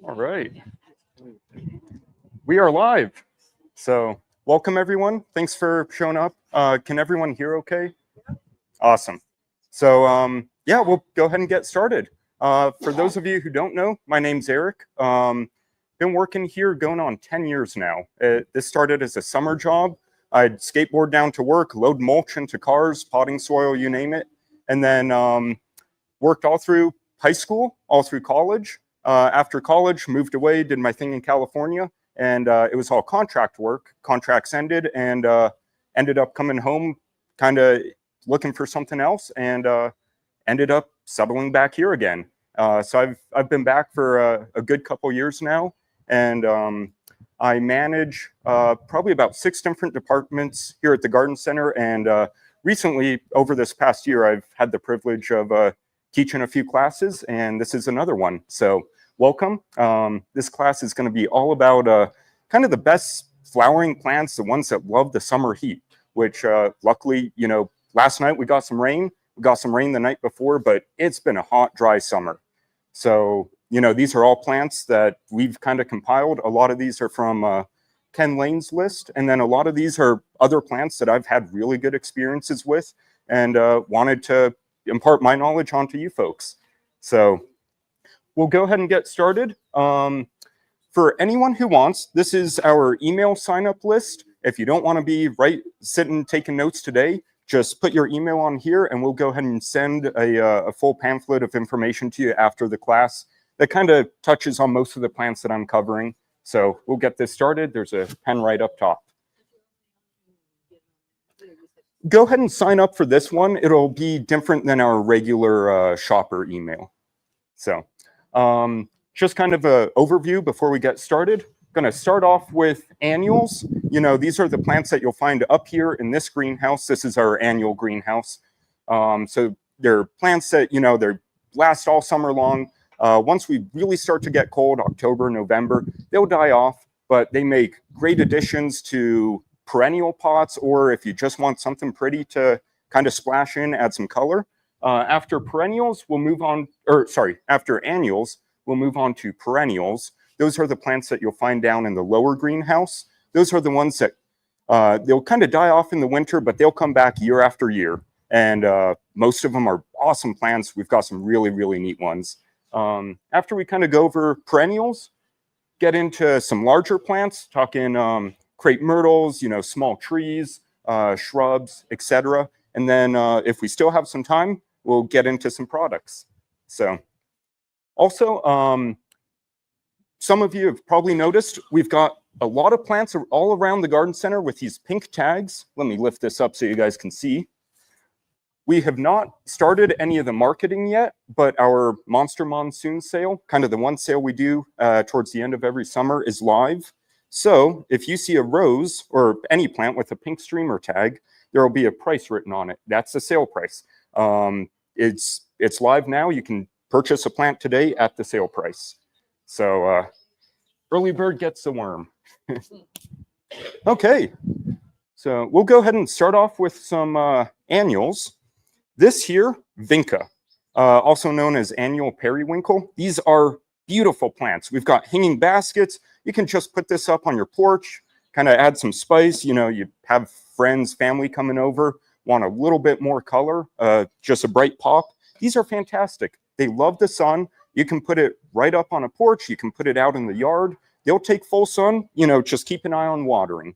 All right. We are live. So, welcome everyone. Thanks for showing up. Can everyone hear okay? Awesome. So, yeah, we'll go ahead and get started. For those of you who don't know, my name's Eric. Been working here going on 10 years now. This started as a summer job. I'd skateboard down to work, load mulch into cars, potting soil, you name it. And then worked all through high school, all through college. After college, moved away, did my thing in California, and it was all contract work. Contracts ended, and ended up coming home, kind of looking for something else, and ended up settling back here again. So I've been back for a good couple years now, and I manage probably about 6 different departments here at the Garden Center, and recently, over this past year, I've had the privilege of teaching a few classes, and this is another one. So welcome. This class is going to be all about kind of the best flowering plants, the ones that love the summer heat, which luckily, last night we got some rain. We got some rain the night before, but it's been a hot, dry summer. So, these are all plants that we've kind of compiled. A lot of these are from Ken Lane's list, and then a lot of these are other plants that I've had really good experiences with and wanted to impart my knowledge onto you folks. So we'll go ahead and get started. For anyone who wants, this is our email sign-up list. If you don't want to be sitting taking notes today, just put your email on here and we'll go ahead and send a full pamphlet of information to you after the class that kind of touches on most of the plants that I'm covering. So we'll get this started. There's a pen right up top. Go ahead and sign up for this one. It'll be different than our regular shopper email. So just kind of an overview before we get started. Going to start off with annuals. These are the plants that you'll find up here in this greenhouse. This is our annual greenhouse. So they're plants that, they last all summer long. Once we really start to get cold, October, November, they'll die off, but they make great additions to perennial pots, or if you just want something pretty to kind of splash in, add some color. After perennials, we'll move on, after annuals, we'll move on to perennials. Those are the plants that you'll find down in the lower greenhouse. Those are the ones that they'll kind of die off in the winter, but they'll come back year after year. And most of them are awesome plants. We've got some really, really neat ones. After we kind of go over perennials, get into some larger plants, talking crepe myrtles, small trees, shrubs, etc. And then if we still have some time, we'll get into some products. So also, some of you have probably noticed we've got a lot of plants all around the garden center with these pink tags. Let me lift this up so you guys can see. We have not started any of the marketing yet, but our Monster Monsoon sale, kind of the one sale we do towards the end of every summer, is live. So if you see a rose or any plant with a pink streamer tag, there will be a price written on it. That's the sale price. It's live now. You can purchase a plant today at the sale price. So early bird gets the worm. Okay, so we'll go ahead and start off with some annuals. This here, vinca, also known as annual periwinkle. These are beautiful plants. We've got hanging baskets. You can just put this up on your porch, kind of add some spice. You have friends, family coming over, want a little bit more color, just a bright pop. These are fantastic. They love the sun. You can put it right up on a porch. You can put it out in the yard. They'll take full sun. Just keep an eye on watering.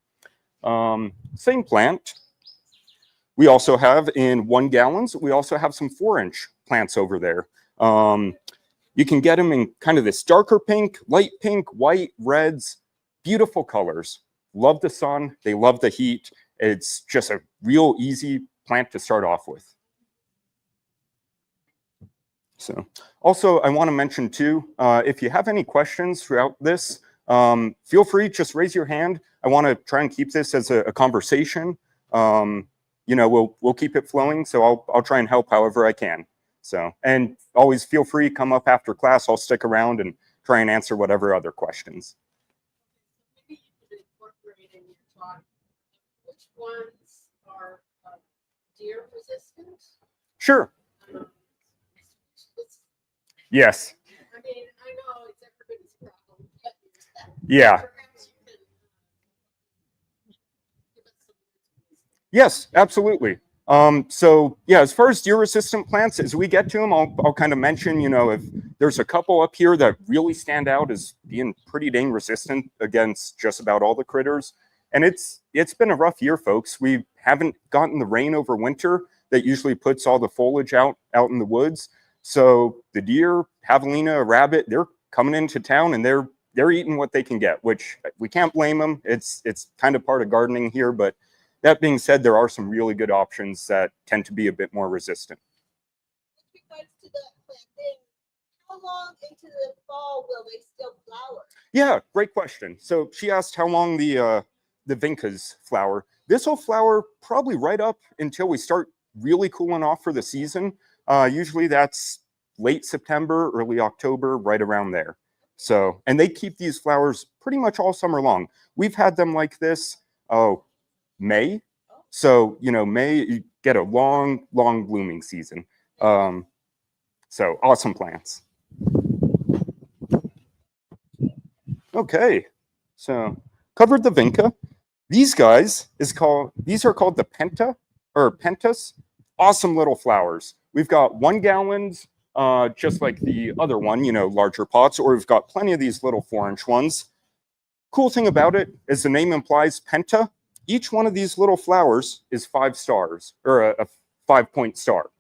Same plant. We also have in 1 gallons, we also have some 4-inch plants over there. You can get them in kind of this darker pink, light pink, white, reds, beautiful colors. Love the sun. They love the heat. It's just a real easy plant to start off with. So also, I want to mention too, if you have any questions throughout this, feel free, just raise your hand. I want to try and keep this as a conversation. We'll keep it flowing, so I'll try and help however I can. So, and always feel free, come up after class. I'll stick around and try and answer whatever other questions. Maybe you could incorporate in your talk which ones are deer resistant. Sure. Yes. I mean, I know it's everybody's problem. Yeah. Perhaps you can give us some words. Yes, absolutely. So yeah, as far as deer resistant plants, as we get to them, I'll kind of mention, you know, if there's a couple up here that really stand out as being pretty dang resistant against just about all the critters. And it's been a rough year, folks. We haven't gotten the rain over winter that usually puts all the foliage out in the woods. So the deer, javelina, rabbit, they're coming into town and they're eating what they can get, which we can't blame them. It's kind of part of gardening here, but that being said, there are some really good options that tend to be a bit more resistant. With regards to the planting, how long into the fall will they still flower? Yeah, great question. So she asked how long the vincas flower. This will flower probably right up until we start really cooling off for the season. Usually that's late September, early October, right around there. So, and they keep these flowers pretty much all summer long. We've had them like this, May. So, you know, May, you get a long, long blooming season. So awesome plants. Okay, so covered the vinca. These guys these are called the pentas. Awesome little flowers. We've got 1 gallons, just like the other one, you know, larger pots, or we've got plenty of these little 4-inch ones. Cool thing about it, as the name implies, penta, each one of these little flowers is 5 stars, or a 5-point star.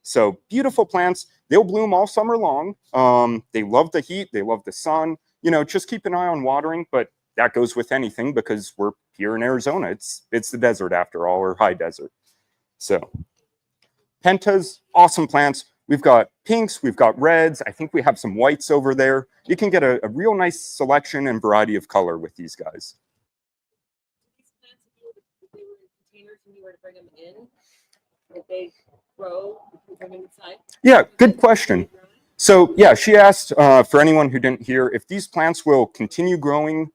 So beautiful plants. They'll bloom all summer long. They love the heat. They love the sun. You know, just keep an eye on watering, but that goes with anything because we're here in Arizona. It's the desert after all, or high desert. So pentas, awesome plants. We've got pinks, we've got reds. I think we have some whites over there. You can get a real nice selection and variety of color with these guys. These plants, if they were in containers and you were to bring them in, if they grow, you can bring them inside? Yeah, good question. So yeah, she asked, for anyone who didn't hear, if these plants will continue growing,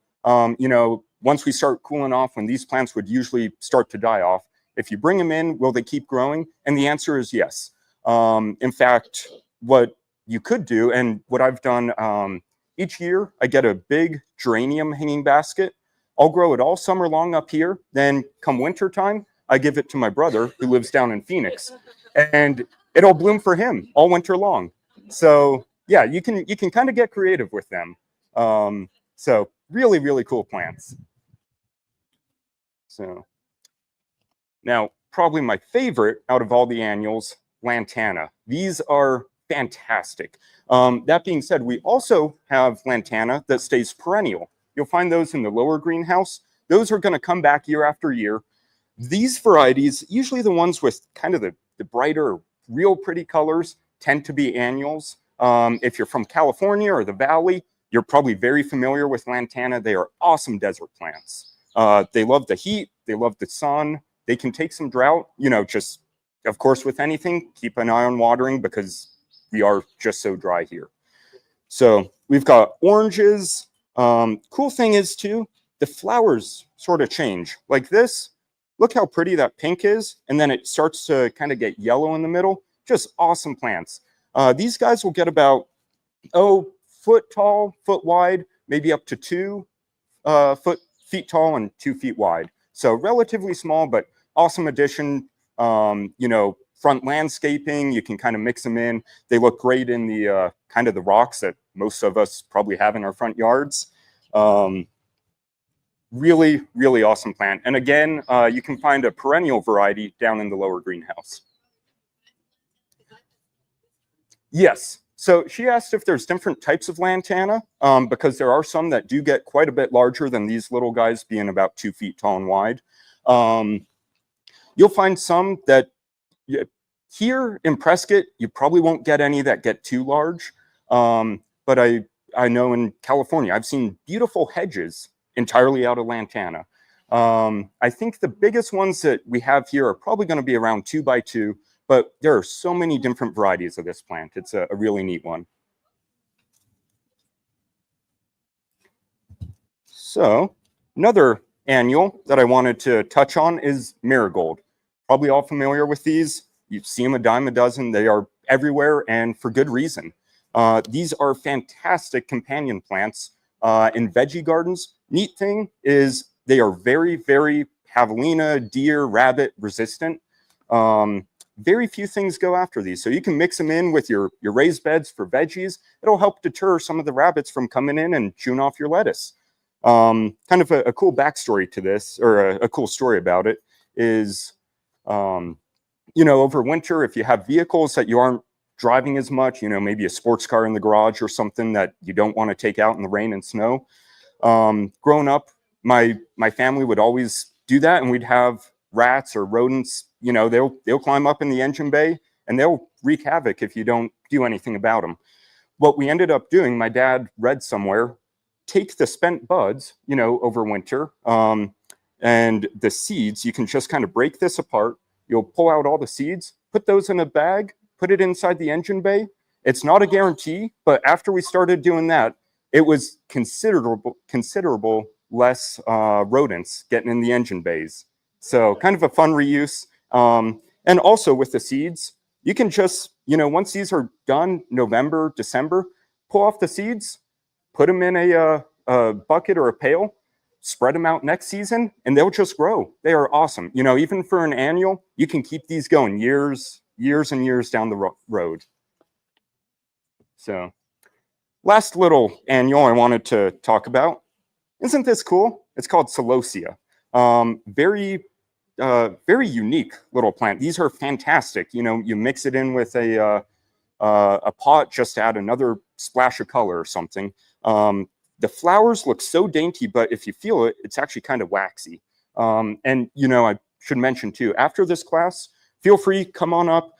you know, once we start cooling off, when these plants would usually start to die off. If you bring them in, will they keep growing? And the answer is yes. In fact, what you could do, and what I've done each year, I get a big geranium hanging basket. I'll grow it all summer long up here. Then come winter time, I give it to my brother who lives down in Phoenix, and it'll bloom for him all winter long. So yeah, you can kind of get creative with them. So really, really cool plants. So now, probably my favorite out of all the annuals, lantana. These are fantastic. That being said, we also have lantana that stays perennial. You'll find those in the lower greenhouse. Those are going to come back year after year. These varieties, usually the ones with kind of the brighter, real pretty colors, tend to be annuals. If you're from California or the Valley, you're probably very familiar with lantana. They are awesome desert plants. They love the heat. They love the sun. They can take some drought, you know, just, of course, with anything, keep an eye on watering because we are just so dry here. So we've got oranges. Cool thing is too, the flowers sort of change. Like this, look how pretty that pink is. And then it starts to kind of get yellow in the middle. Just awesome plants. These guys will get about, foot tall, foot wide, maybe up to 2 feet tall and 2 feet wide. So relatively small, but awesome addition. You know, front landscaping, you can kind of mix them in. They look great in the kind of the rocks that most of us probably have in our front yards. Really, really awesome plant. And again, you can find a perennial variety down in the lower greenhouse. Yes. So she asked if there's different types of lantana, because there are some that do get quite a bit larger than these little guys, being about 2 feet tall and wide. You'll find some that here in Prescott, you probably won't get any that get too large. But I know in California, I've seen beautiful hedges entirely out of lantana. I think the biggest ones that we have here are probably going to be around 2 by 2. But there are so many different varieties of this plant. It's a really neat one. So another annual that I wanted to touch on is marigold. Probably all familiar with these. You see them a dime a dozen. They are everywhere and for good reason. These are fantastic companion plants in veggie gardens. Neat thing is they are very, very javelina, deer, rabbit resistant. Very few things go after these. So you can mix them in with your raised beds for veggies. It'll help deter some of the rabbits from coming in and chewing off your lettuce. Kind of a cool backstory to this, or a cool story about it, is, you know, over winter, if you have vehicles that you aren't driving as much, you know, maybe a sports car in the garage or something that you don't want to take out in the rain and snow. Growing up, my family would always do that, and we'd have rats or rodents, you know, they'll climb up in the engine bay and they'll wreak havoc if you don't do anything about them. What we ended up doing, my dad read somewhere, take the spent buds, you know, over winter, and the seeds, you can just kind of break this apart. You'll pull out all the seeds, put those in a bag, put it inside the engine bay. It's not a guarantee, but after we started doing that, it was considerable less rodents getting in the engine bays. So kind of a fun reuse. And also with the seeds, you can just, you know, once these are done, November, December, pull off the seeds, put them in a bucket or a pail, spread them out next season, and they'll just grow. They are awesome. You know, even for an annual, you can keep these going years and years down the road. So last little annual I wanted to talk about. Isn't this cool? It's called celosia. Very unique little plant. These are fantastic. You know, you mix it in with a pot just to add another splash of color or something. The flowers look so dainty, but if you feel it, it's actually kind of waxy. And, you know, I should mention too, after this class, feel free, come on up.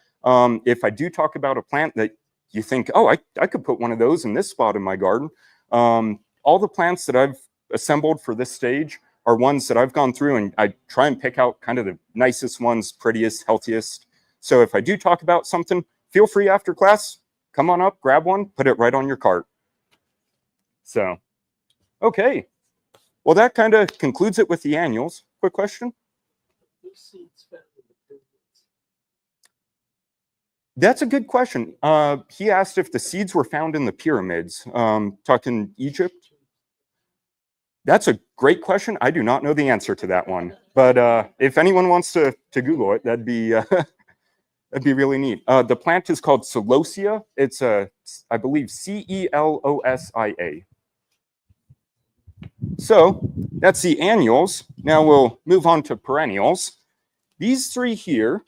If I do talk about a plant that you think, oh, I could put one of those in this spot in my garden. All the plants that I've assembled for this stage are ones that I've gone through, and I try and pick out kind of the nicest ones, prettiest, healthiest. So if I do talk about something, feel free after class, come on up, grab one, put it right on your cart. So, okay. Well, that kind of concludes it with the annuals. Quick question? That's a good question. He asked if the seeds were found in the pyramids, talking Egypt. That's a great question. I do not know the answer to that one, but if anyone wants to Google it, that'd be really neat. The plant is called celosia. It's I believe Celosia. So that's the annuals. Now we'll move on to perennials. These three here,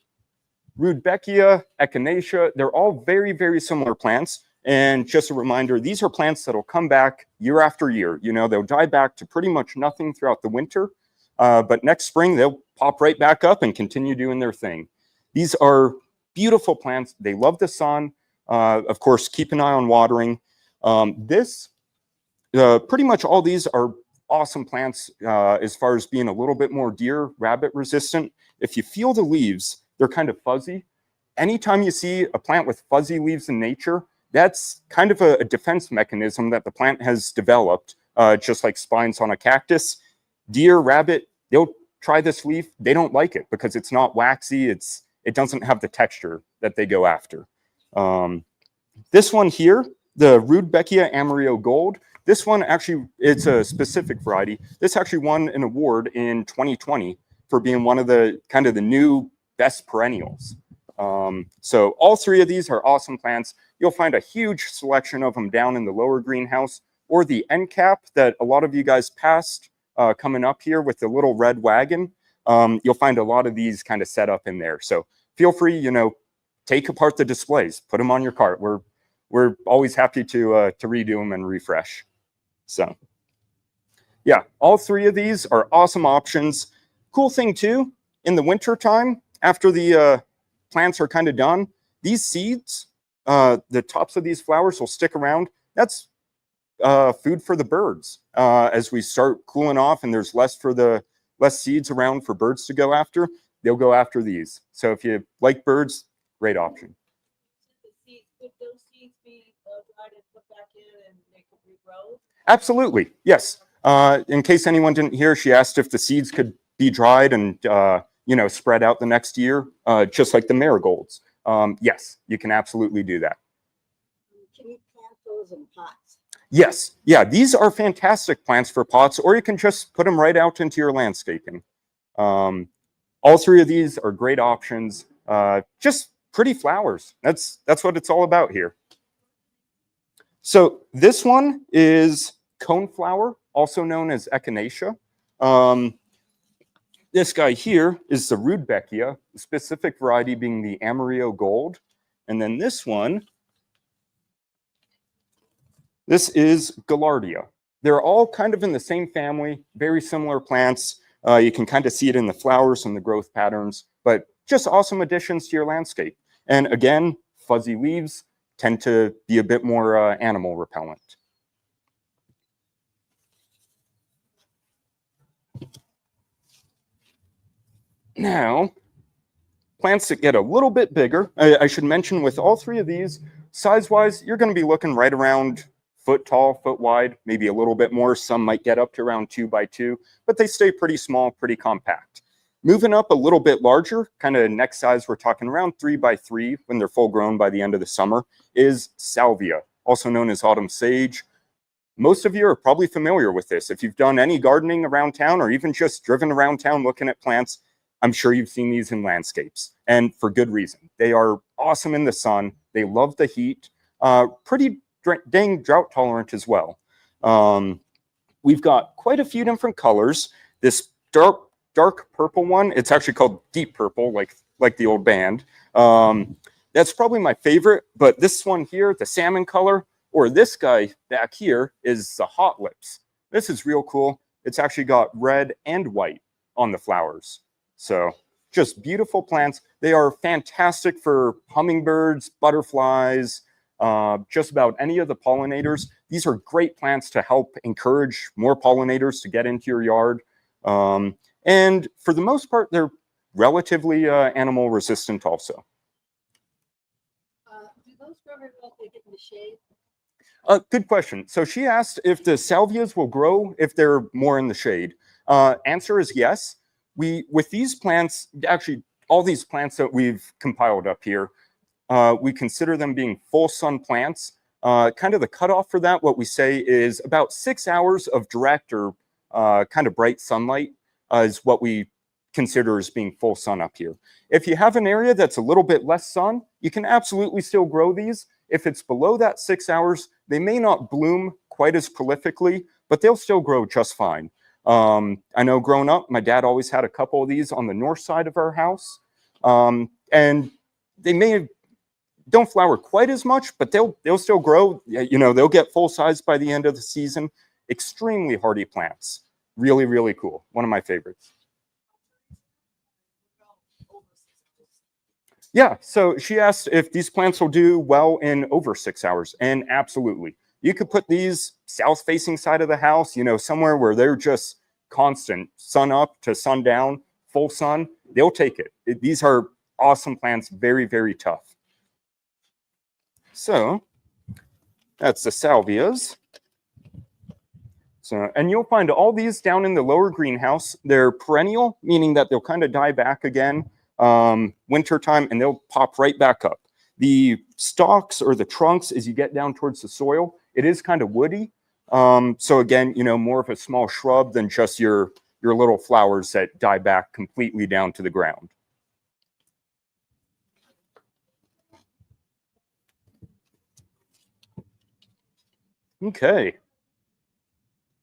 Rudbeckia, Echinacea, they're all very, very similar plants. And just a reminder, these are plants that'll come back year after year. You know, they'll die back to pretty much nothing throughout the winter. But next spring, they'll pop right back up and continue doing their thing. These are beautiful plants. They love the sun. Of course, keep an eye on watering. Pretty much all these are awesome plants as far as being a little bit more deer, rabbit resistant. If you feel the leaves, they're kind of fuzzy. Anytime you see a plant with fuzzy leaves in nature, that's kind of a defense mechanism that the plant has developed, just like spines on a cactus. Deer, rabbit, they'll try this leaf. They don't like it because it's not waxy. It doesn't have the texture that they go after. This one here, the Rudbeckia Amarillo Gold, this one actually, it's a specific variety. This actually won an award in 2020 for being one of the kind of the new best perennials. So all three of these are awesome plants. You'll find a huge selection of them down in the lower greenhouse or the end cap that a lot of you guys passed coming up here with the little red wagon. You'll find a lot of these kind of set up in there. So feel free, you know, take apart the displays, put them on your cart. We're always happy to redo them and refresh. So yeah, all three of these are awesome options. Cool thing too, in the winter time, after the plants are kind of done, these seeds, the tops of these flowers will stick around. That's food for the birds. As we start cooling off and there's less seeds around for birds to go after, they'll go after these. So if you like birds, great option. Would those seeds be dried and put back in and they could regrow? Absolutely, yes. In case anyone didn't hear, she asked if the seeds could be dried and you know, spread out the next year, just like the marigolds. Yes, you can absolutely do that. Can you plant those in pots? Yes, yeah, these are fantastic plants for pots, or you can just put them right out into your landscaping. All three of these are great options. Just pretty flowers. That's what it's all about here. So this one is coneflower, also known as echinacea. This guy here is the Rudbeckia, the specific variety being the Amarillo Gold. And then this one, this is Gaillardia. They're all kind of in the same family, very similar plants. You can kind of see it in the flowers and the growth patterns, but just awesome additions to your landscape. And again, fuzzy leaves tend to be a bit more animal repellent. Now, plants that get a little bit bigger, I should mention with all three of these, size-wise, you're going to be looking right around foot tall, foot wide, maybe a little bit more. Some might get up to around 2 by 2, but they stay pretty small, pretty compact. Moving up a little bit larger, kind of next size, we're talking around 3 by 3 when they're full grown by the end of the summer, is salvia, also known as autumn sage. Most of you are probably familiar with this. If you've done any gardening around town or even just driven around town looking at plants, I'm sure you've seen these in landscapes, and for good reason. They are awesome in the sun. They love the heat, pretty dang drought tolerant as well. We've got quite a few different colors. This dark purple one, it's actually called deep purple, like the old band. That's probably my favorite, but this one here, the salmon color, or this guy back here is the hot lips. This is real cool. It's actually got red and white on the flowers. So just beautiful plants. They are fantastic for hummingbirds, butterflies, just about any of the pollinators. These are great plants to help encourage more pollinators to get into your yard. And for the most part, they're relatively animal resistant also. Do those grow very well if they get in the shade? Good question. So she asked if the salvias will grow if they're more in the shade. Answer is yes. With these plants, actually all these plants that we've compiled up here, we consider them being full sun plants. Kind of the cutoff for that, what we say is about 6 hours of direct or kind of bright sunlight is what we consider as being full sun up here. If you have an area that's a little bit less sun, you can absolutely still grow these. If it's below that 6 hours, they may not bloom quite as prolifically, but they'll still grow just fine. I know growing up, my dad always had a couple of these on the north side of our house. And they don't flower quite as much, but they'll still grow. You know, they'll get full size by the end of the season. Extremely hardy plants. Really, really cool. One of my favorites. Yeah, so she asked if these plants will do well in over 6 hours, and absolutely. You could put these south-facing side of the house, you know, somewhere where they're just constant, sun up to sun down, full sun, they'll take it. These are awesome plants, very, very tough. So that's the salvias. So, and you'll find all these down in the lower greenhouse. They're perennial, meaning that they'll kind of die back again wintertime, and they'll pop right back up. The stalks or the trunks, as you get down towards the soil, it is kind of woody. So again, you know, more of a small shrub than just your little flowers that die back completely down to the ground. Okay.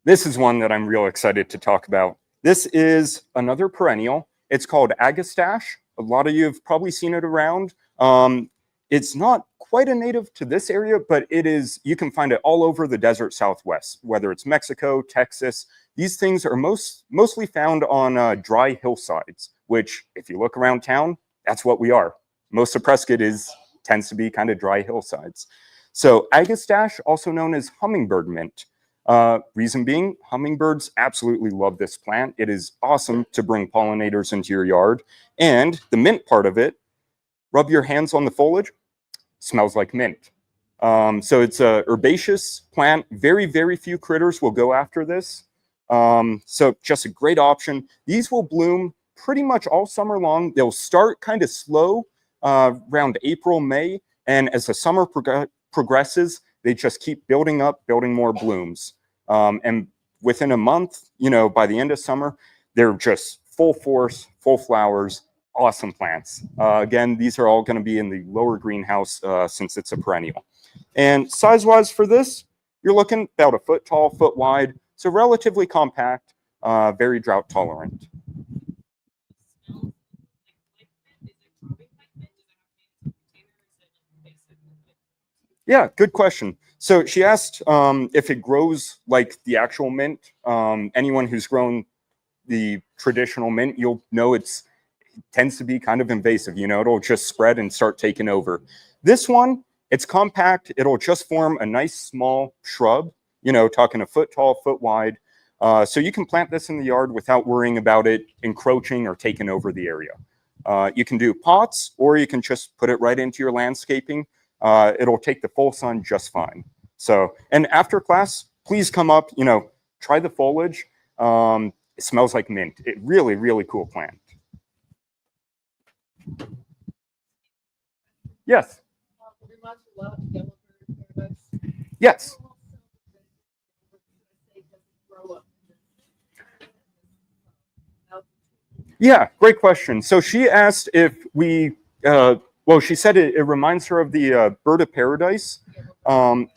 This is one that I'm real excited to talk about. This is another perennial. It's called agastache. A lot of you have probably seen it around. It's not quite a native to this area, but it is, you can find it all over the desert Southwest, whether it's Mexico, Texas. These things are mostly found on dry hillsides, which if you look around town, that's what we are. Most of Prescott tends to be kind of dry hillsides. So agastache, also known as hummingbird mint. Reason being, hummingbirds absolutely love this plant. It is awesome to bring pollinators into your yard. And the mint part of it, rub your hands on the foliage, smells like mint. So it's a herbaceous plant. Very, very few critters will go after this. So just a great option. These will bloom pretty much all summer long. They'll start kind of slow around April, May. And as the summer progresses, they just keep building up, building more blooms. And within a month, you know, by the end of summer, they're just full force, full flowers, awesome plants. Again, these are all going to be in the lower greenhouse since it's a perennial. And size-wise for this, you're looking about a foot tall, foot wide, so relatively compact, very drought tolerant. Yeah, good question. So she asked if it grows like the actual mint. Anyone who's grown the traditional mint, you'll know it tends to be kind of invasive. You know, it'll just spread and start taking over. This one, it's compact. It'll just form a nice small shrub, you know, talking a foot tall, foot wide. So you can plant this in the yard without worrying about it encroaching or taking over the area. You can do pots, or you can just put it right into your landscaping. It'll take the full sun just fine. So, and after class, please come up, you know, try the foliage. It smells like mint. It really, really cool plant. Yes. Yes. Yeah, great question. So she asked if we, well, she said it reminds her of the bird of paradise,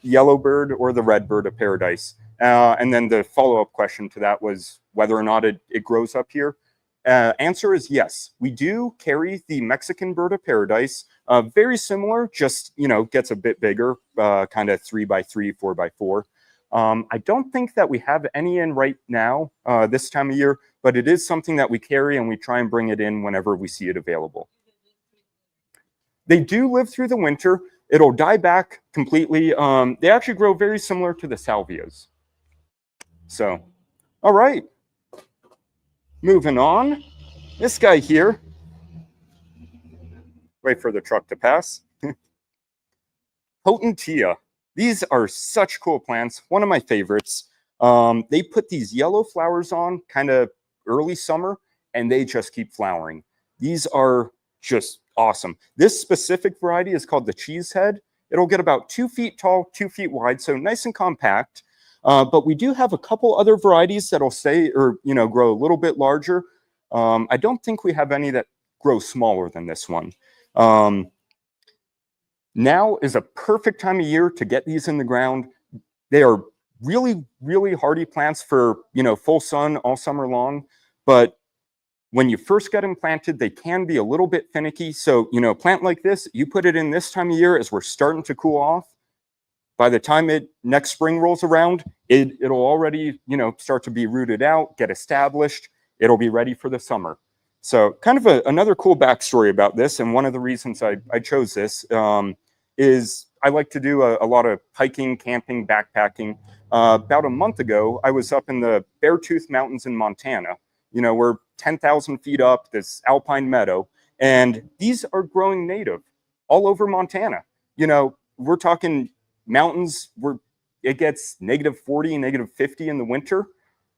yellow bird or the red bird of paradise. And then the follow-up question to that was whether or not it grows up here. Answer is yes. We do carry the Mexican bird of paradise, very similar, just, you know, gets a bit bigger, kind of 3x3, 4x4. I don't think that we have any in right now, this time of year, but it is something that we carry and we try and bring it in whenever we see it available. They do live through the winter. It'll die back completely. They actually grow very similar to the salvias. So, all right. Moving on. This guy here. Wait for the truck to pass. Potentia. These are such cool plants. One of my favorites. They put these yellow flowers on kind of early summer, and they just keep flowering. These are just awesome. This specific variety is called the cheesehead. It'll get about 2 feet tall, 2 feet wide, so nice and compact. But we do have a couple other varieties that'll stay or, you know, grow a little bit larger. I don't think we have any that grow smaller than this one. Now is a perfect time of year to get these in the ground. They are really, really hardy plants for, you know, full sun all summer long. But when you first get them planted, they can be a little bit finicky. So, you know, a plant like this, you put it in this time of year as we're starting to cool off. By the time next spring rolls around, it'll already, you know, start to be rooted out, get established. It'll be ready for the summer. So kind of another cool backstory about this, and one of the reasons I chose this is I like to do a lot of hiking, camping, backpacking. About a month ago, I was up in the Beartooth Mountains in Montana. You know, we're 10,000 feet up, this alpine meadow, and these are growing native all over Montana. You know, we're talking mountains where it gets -40, -50 in the winter.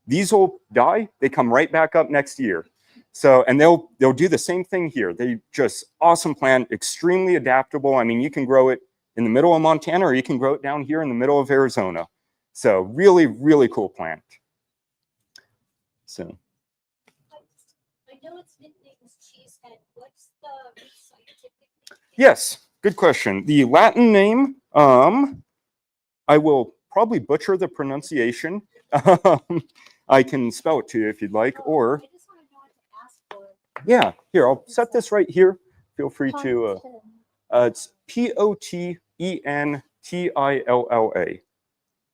These will die. They come right back up next year. So, and they'll do the same thing here. They just awesome plant, extremely adaptable. I mean, you can grow it in the middle of Montana, or you can grow it down here in the middle of Arizona. So really, really cool plant. So. I know its nickname is cheesehead. What's the scientific name? Yes, good question. The Latin name, I will probably butcher the pronunciation. I can spell it to you if you'd like, or I just want to know what to ask for. yeah, here, I'll set this right here. Feel free to, it's Potentilla.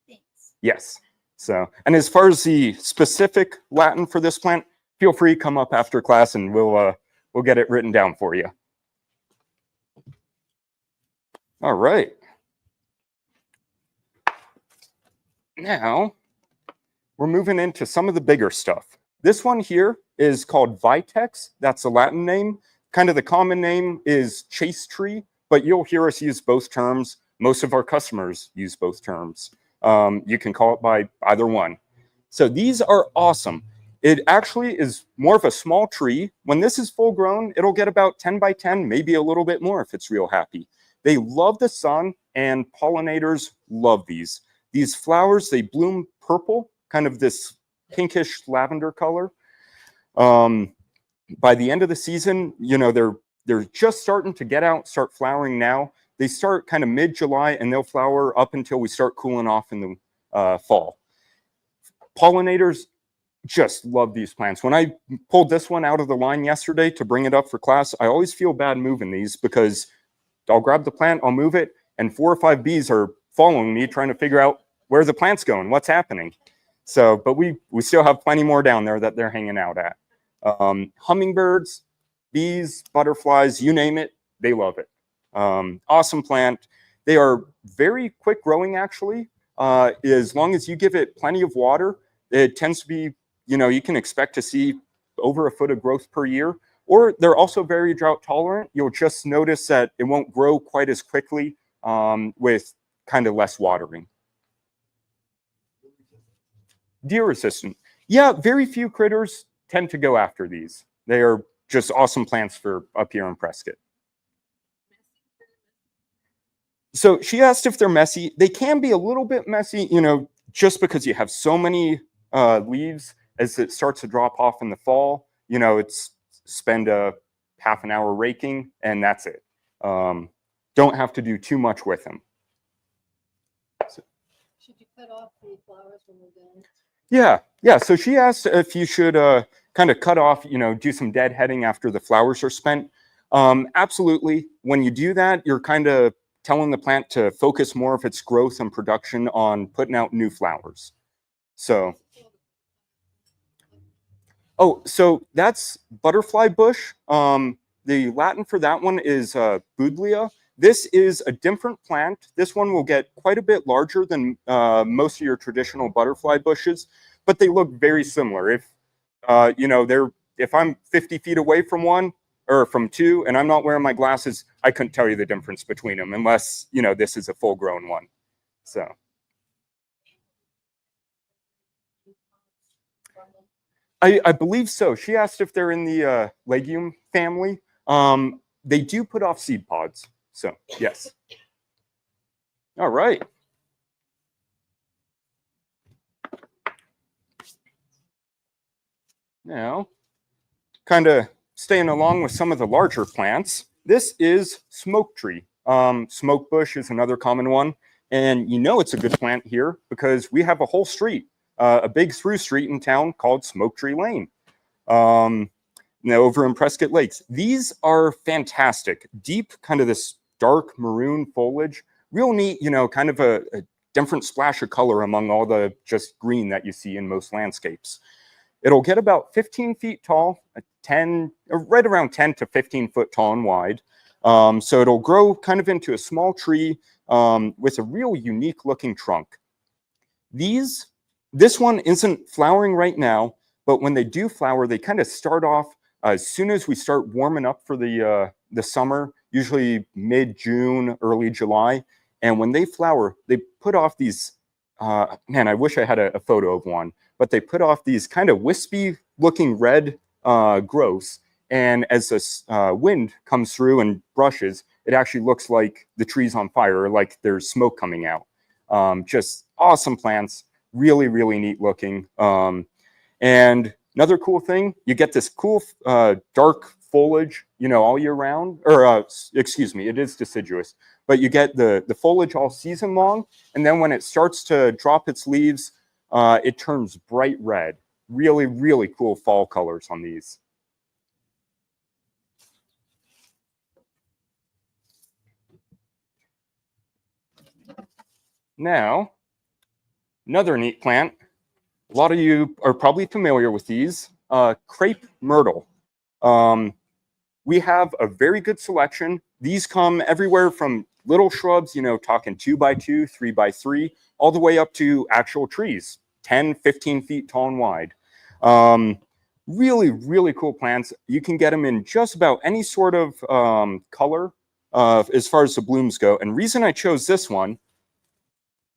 Thanks. Yes. So, and as far as the specific Latin for this plant, feel free to come up after class and we'll get it written down for you. All right. Now, we're moving into some of the bigger stuff. This one here is called Vitex. That's the Latin name. Kind of the common name is chase tree, but you'll hear us use both terms. Most of our customers use both terms. You can call it by either one. So these are awesome. It actually is more of a small tree. When this is full grown, it'll get about 10 by 10, maybe a little bit more if it's real happy. They love the sun, and pollinators love these. These flowers, they bloom purple, kind of this pinkish lavender color. By the end of the season, you know, they're just starting to get out, start flowering now. They start kind of mid-July, and they'll flower up until we start cooling off in the fall. Pollinators just love these plants. When I pulled this one out of the line yesterday to bring it up for class, I always feel bad moving these because I'll grab the plant, I'll move it, and 4 or 5 bees are following me trying to figure out where the plant's going, what's happening. So, but we still have plenty more down there that they're hanging out at. Hummingbirds, bees, butterflies, you name it, they love it. Awesome plant. They are very quick growing, actually. As long as you give it plenty of water, it tends to be, you know, you can expect to see over 1 foot of growth per year. Or they're also very drought tolerant. You'll just notice that it won't grow quite as quickly with kind of less watering. Deer resistant. Yeah, very few critters tend to go after these. They are just awesome plants for up here in Prescott. So she asked if they're messy. They can be a little bit messy, you know, just because you have so many leaves as it starts to drop off in the fall. You know, it's spend a half an hour raking and that's it. Don't have to do too much with them. So, Should you cut off the flowers when we're done? yeah. So she asked if you should kind of cut off, you know, do some deadheading after the flowers are spent. Absolutely. When you do that, you're kind of telling the plant to focus more of its growth and production on putting out new flowers. So, so that's butterfly bush. The Latin for that one is Buddleia. This is a different plant. This one will get quite a bit larger than most of your traditional butterfly bushes, but they look very similar. If you know, if I'm 50 feet away from one or from two, and I'm not wearing my glasses, I couldn't tell you the difference between them unless, you know, this is a full-grown one. So. I believe so. She asked if they're in the legume family. They do put off seed pods. So, yes. All right. Now, kind of staying along with some of the larger plants, this is smoke tree. Smoke bush is another common one. And you know it's a good plant here because we have a whole street, a big through street in town called Smoke Tree Lane. Now over in Prescott Lakes. These are fantastic. Deep, kind of this dark maroon foliage. Real neat, you know, kind of a different splash of color among all the just green that you see in most landscapes. It'll get about 15 feet tall, right around 10 to 15 foot tall and wide. So it'll grow kind of into a small tree with a real unique looking trunk. This one isn't flowering right now, but when they do flower, they kind of start off as soon as we start warming up for the summer, usually mid-June, early July. And when they flower, they put off these, man, I wish I had a photo of one, but they put off these kind of wispy looking red growths. And as this wind comes through and brushes, it actually looks like the tree's on fire, or like there's smoke coming out. Just awesome plants, really, really neat looking. And another cool thing, you get this cool dark foliage, you know, all year round, or excuse me, it is deciduous, but you get the foliage all season long. And then when it starts to drop its leaves, it turns bright red. Really, really cool fall colors on these. Now, another neat plant. A lot of you are probably familiar with these, crepe myrtle. We have a very good selection. These come everywhere from little shrubs, you know, talking 2x2, 3x3, all the way up to actual trees, 10, 15 feet tall and wide. Really, really cool plants. You can get them in just about any sort of color as far as the blooms go. And reason I chose this one,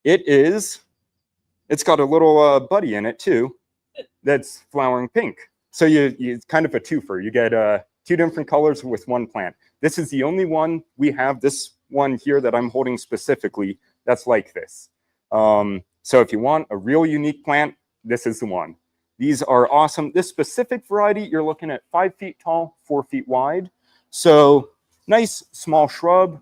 it's got a little buddy in it too that's flowering pink. So it's kind of a twofer. You get 2 different colors with one plant. This is the only one we have. This one here that I'm holding specifically that's like this. So if you want a real unique plant, this is the one. These are awesome. This specific variety, you're looking at 5 feet tall, 4 feet wide. So nice small shrub,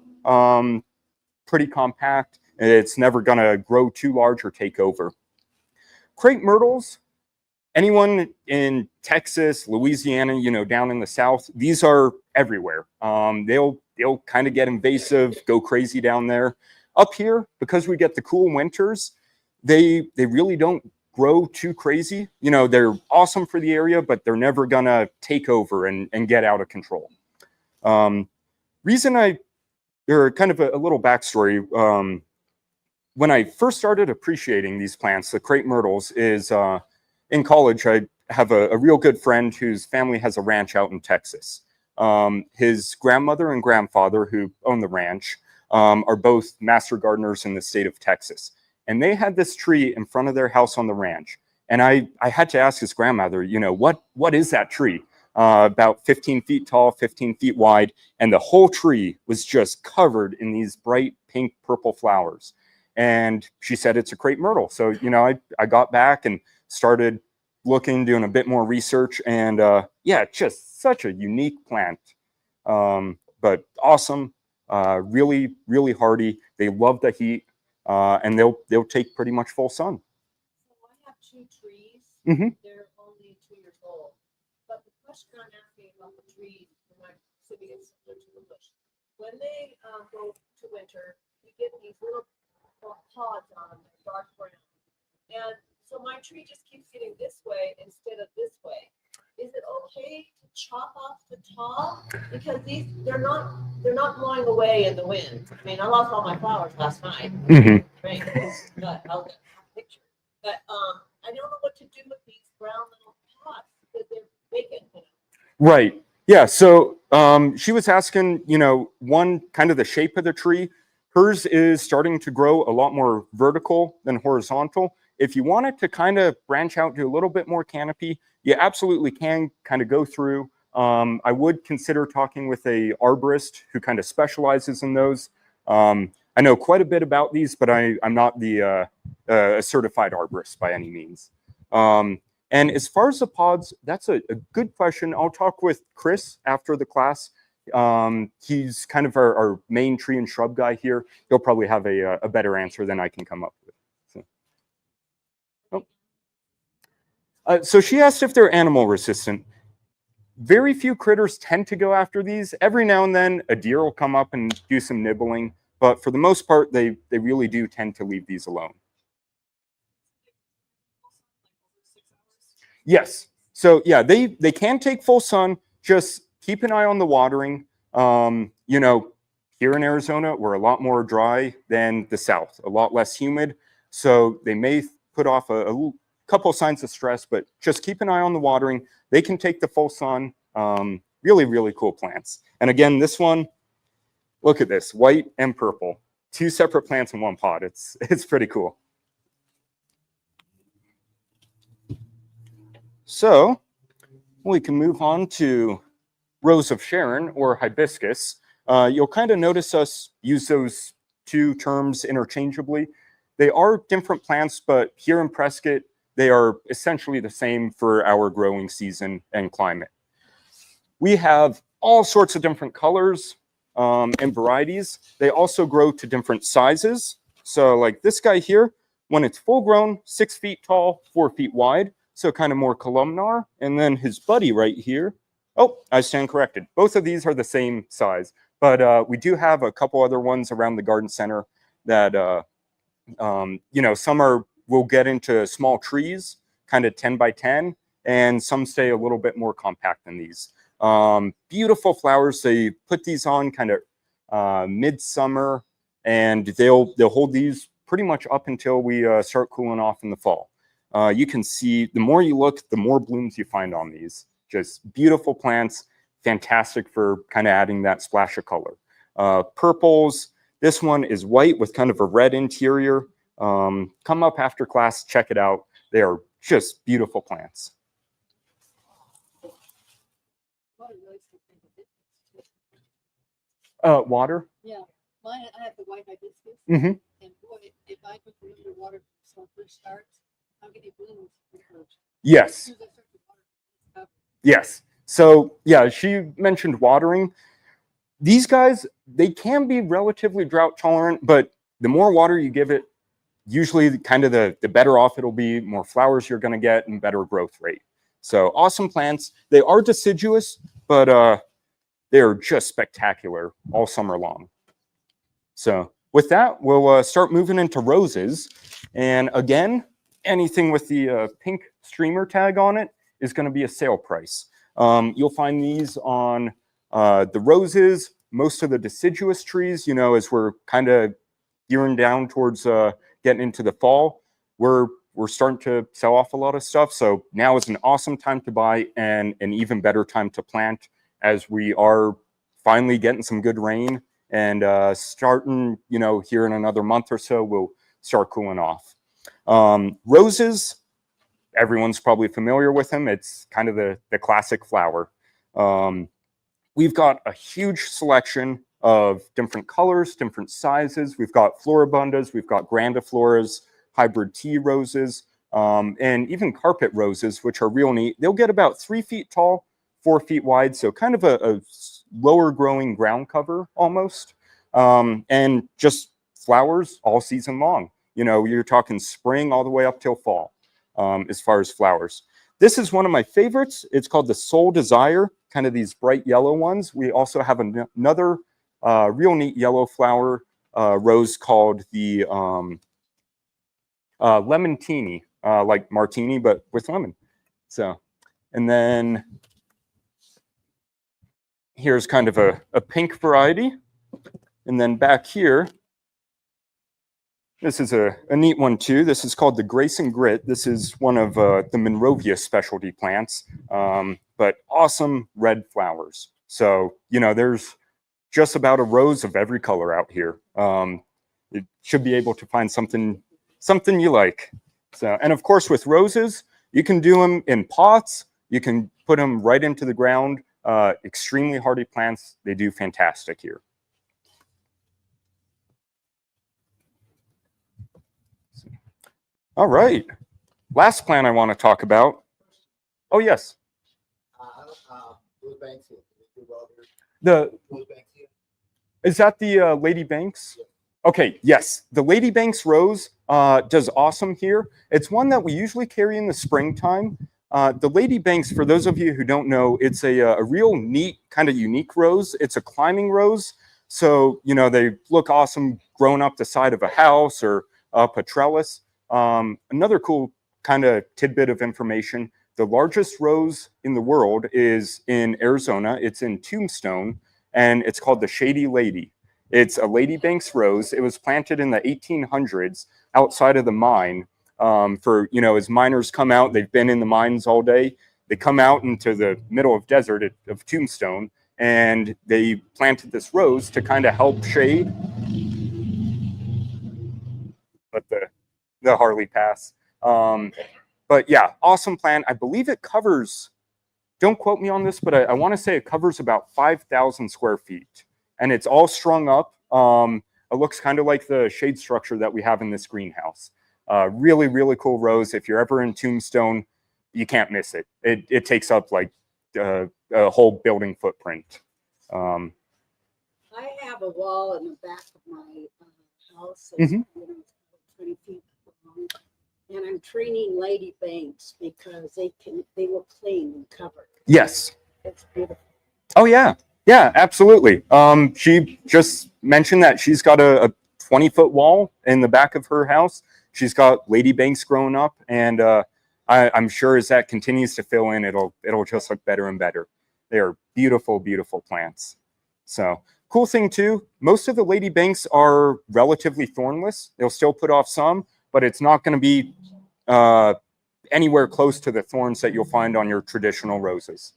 pretty compact. It's never gonna grow too large or take over. Crepe myrtles, anyone in Texas, Louisiana, you know, down in the South, these are everywhere. They'll kind of get invasive, go crazy down there. Up here, because we get the cool winters, they really don't grow too crazy. You know, they're awesome for the area, but they're never gonna take over and get out of control. They're kind of a little backstory. When I first started appreciating these plants, the crepe myrtles, is in college. I have a real good friend whose family has a ranch out in Texas. His grandmother and grandfather, who own the ranch, are both master gardeners in the state of Texas. And they had this tree in front of their house on the ranch. And I had to ask his grandmother, you know, what is that tree? About 15 feet tall, 15 feet wide. And the whole tree was just covered in these bright pink purple flowers. And she said it's a crepe myrtle. So, you know, I got back and started looking, doing a bit more research. And yeah, just such a unique plant. But awesome, really, really hardy. They love the heat. And they'll take pretty much full sun. So I have 2 trees. Mhm. They're only 2 years old. But the question I'm asking about the trees, when I'm sitting in similar to the bush, when they go to winter, you get these little pods on them, they're dark brown. And so my tree just keeps getting this way instead of this way. Is it okay to chop off the top? Because they're not blowing away in the wind. I mean, I lost all my flowers last night. Mhm. Right. But I'll get a picture. But I don't know what to do with these brown little pods because they're vacant. Right. Yeah. So she was asking, you know, one, kind of the shape of the tree. Hers is starting to grow a lot more vertical than horizontal. If you want it to kind of branch out to a little bit more canopy, you absolutely can kind of go through. I would consider talking with a arborist who kind of specializes in those. I know quite a bit about these, but I'm not a certified arborist by any means. And as far as the pods, that's a good question. I'll talk with Chris after the class. He's kind of our main tree and shrub guy here. He'll probably have a better answer than I can come up with. So she asked if they're animal resistant. Very few critters tend to go after these. Every now and then a deer will come up and do some nibbling, but for the most part, they really do tend to leave these alone. Yes. So yeah, they can take full sun. Just keep an eye on the watering. You know, here in Arizona, we're a lot more dry than the South, a lot less humid. So they may put off a couple signs of stress, but just keep an eye on the watering. They can take the full sun. Really, really cool plants. And again, this one, look at this, white and purple. 2 separate plants in one pot. It's pretty cool. So we can move on to Rose of Sharon or hibiscus. You'll kind of notice us use those 2 terms interchangeably. They are different plants, but here in Prescott, they are essentially the same for our growing season and climate. We have all sorts of different colors and varieties. They also grow to different sizes. So like this guy here, when it's full grown, 6 feet tall, 4 feet wide, so kind of more columnar. And then his buddy right here, oh, I stand corrected. Both of these are the same size, but we do have a couple other ones around the garden center that, you know, some will get into small trees, kind of 10 by 10, and some stay a little bit more compact than these. Beautiful flowers. They put these on kind of midsummer, and they'll hold these pretty much up until we start cooling off in the fall. You can see the more you look, the more blooms you find on these. Just beautiful plants, fantastic for kind of adding that splash of color. Purples, this one is white with kind of a red interior. Come up after class, check it out. They are just beautiful plants. Water? Yeah. Mine, I have the white hibiscus, Mhm. and boy, if I put them underwater when it first starts, I'm getting blooms first. Yes. As soon as I start to water, it's up. Yes. So yeah, she mentioned watering. These guys, they can be relatively drought tolerant, but the more water you give it, usually kind of the better off it'll be, more flowers you're going to get, and better growth rate. So awesome plants. They are deciduous, but they're just spectacular all summer long. So with that, we'll start moving into roses. And again, anything with the pink streamer tag on it is going to be a sale price. You'll find these on the roses, most of the deciduous trees, you know, as we're kind of gearing down towards getting into the fall, we're starting to sell off a lot of stuff. So now is an awesome time to buy and an even better time to plant, as we are finally getting some good rain, and starting, you know, here in another month or so, we'll start cooling off. Roses, everyone's probably familiar with them. It's kind of the classic flower. We've got a huge selection of different colors, different sizes. We've got floribundas, we've got grandifloras, hybrid tea roses, and even carpet roses, which are real neat. They'll get about 3 feet tall, 4 feet wide, so kind of a lower growing ground cover almost, and just flowers all season long. You know, you're talking spring all the way up till fall, as far as flowers. This is one of my favorites. It's called the Soul Desire, kind of these bright yellow ones. We also have another real neat yellow flower rose called the Lemontini, like martini, but with lemon. So, and then here's kind of a pink variety. And then back here, this is a neat one too. This is called the Grace and Grit. This is one of the Monrovia specialty plants, but awesome red flowers. So, you know, there's just about a rose of every color out here. You should be able to find something you like. So, and of course with roses, you can do them in pots. You can put them right into the ground. Extremely hardy plants. They do fantastic here. All right. Last plant I want to talk about. Oh, yes. Is that the Lady Banks? Okay, yes. The Lady Banks rose does awesome here. It's one that we usually carry in the springtime. The Lady Banks, for those of you who don't know, it's a real neat, kind of unique rose. It's a climbing rose. So, you know, they look awesome growing up the side of a house or up a trellis. Another cool kind of tidbit of information, the largest rose in the world is in Arizona. It's in Tombstone, and it's called the Shady Lady. It's a Lady Banks rose. It was planted in the 1800s outside of the mine. For, you know, as miners come out, they've been in the mines all day. They come out into the middle of desert of Tombstone, and they planted this rose to kind of help shade. But the Harley pass. But yeah, awesome plant. I believe it covers, don't quote me on this, but I want to say it covers about 5,000 square feet. And it's all strung up. It looks kind of like the shade structure that we have in this greenhouse. Really, really cool rose. If you're ever in Tombstone, you can't miss it. It takes up like a whole building footprint. I have a wall in the back of my house, Mhm. you know, 20 feet long, and I'm training Lady Banks because they will clean and cover. Yes. It's beautiful. Oh yeah, yeah, absolutely. She just mentioned that she's got a 20-foot wall in the back of her house. She's got Lady Banks growing up, and I'm sure as that continues to fill in, it'll just look better and better. They are beautiful, beautiful plants. So cool thing too, most of the Lady Banks are relatively thornless. They'll still put off some, but it's not going to be anywhere close to the thorns that you'll find on your traditional roses.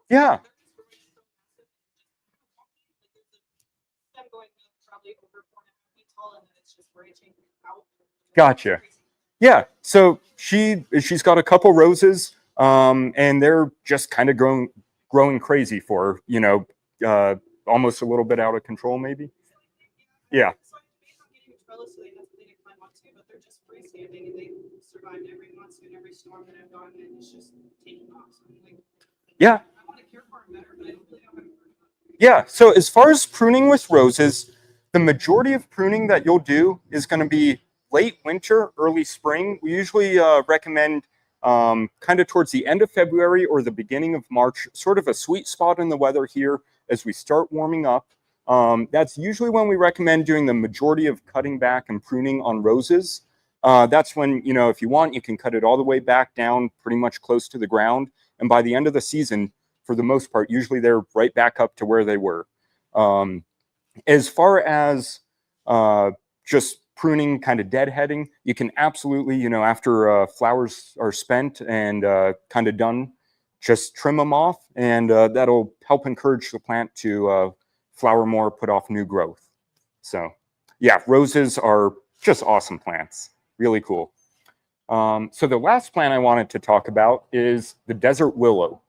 Yeah. I'm going probably over 4.5 feet pollen and it's just branching out. Gotcha. Yeah, so she's got a couple roses, and they're just kind of growing crazy for her, almost a little bit out of control, maybe. Yeah. So I made them getting trellis so they have something to climb onto, but they're just freestanding and they survived every monsoon, every storm that I've gone in. It's just taking off. So I'm like, Yeah. I want to care for them better, but I don't really know how to prune them. Yeah, so as far as pruning with roses, the majority of pruning that you'll do is going to be late winter, early spring. We usually recommend kind of towards the end of February or the beginning of March, sort of a sweet spot in the weather here as we start warming up. That's usually when we recommend doing the majority of cutting back and pruning on roses. That's when, if you want, you can cut it all the way back down pretty much close to the ground. And by the end of the season, for the most part, usually they're right back up to where they were. As far as just pruning, kind of deadheading, you can absolutely, after flowers are spent and kind of done, just trim them off, and that'll help encourage the plant to flower more, put off new growth. So yeah, roses are just awesome plants, really cool. So the last plant I wanted to talk about is the desert willow.